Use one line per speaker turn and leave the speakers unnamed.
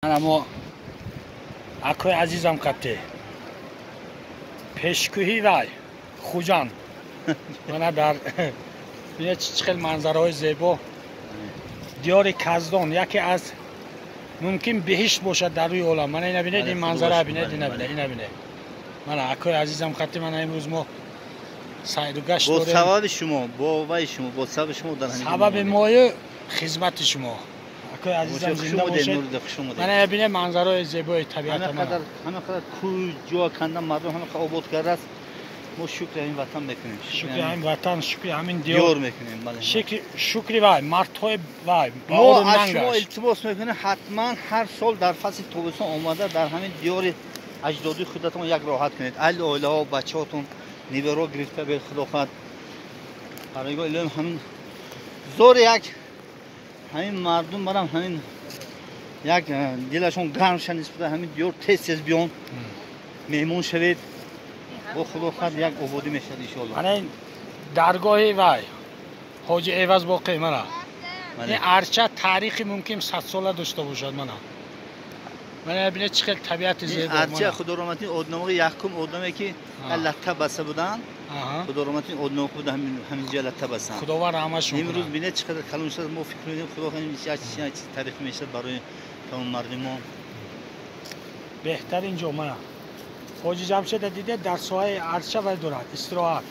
اما اکوی عزیزم کتی پشکوهی وای خوجان من در بینه چقدر منظره های زیبا دیار کزدان یکی از ممکن بهشت باشد در روی عالم. من این بینید این منظره بینید این بینید من اکوی عزیزم کتی من امروز ما سعید و گشت داریم.
با سبب شما با وای شما با سبب شما در همین
سبب مایه خدمت شما اکوی عزیزم زنده باشید. من ببینه منظره زیبای طبیعت
همه قدر کوی جا کندن مردم همه قدر آباد کرده است. ما شکر این وطن میکنیم.
شکر این وطن، شکر همین
دیار میکنیم.
شکر وای مردهای وای
ما از شما التماس میکنیم حتما هر سال در فصل تابستان آمده در همین دیار اجدادی خودتون یک راحت کنید. عائله ها بچه‌هاتون نیبرو گرفته به خداوند برای الهام همین زور یک همین مردم برام همین یک دلشون گرم شد نسبت همین دیار تیز بیان مهمون شوید با خداوند یک آبادی میشه ان شاء الله.
من درگاه وای حاجی عوض باقی من این ارچه تاریخی ممکن 100 ساله داشته باشد. من ببینید چقدر طبیعت زیبا.
ارچه خدا رحمتی آدمای یکم آدمی که لطه بسته بودن خدا رحمتی آدم خود همین جا لطه بستن.
خداوند رحمتشون کنه.
امروز ببینید چقدر کلون شد. ما فکر می‌کنیم خدا همین چیز تاریخ میشه برای تمام مردم.
بهترین جا من حاجی جمشید دیده در سایه ارچه و دورت استراحت.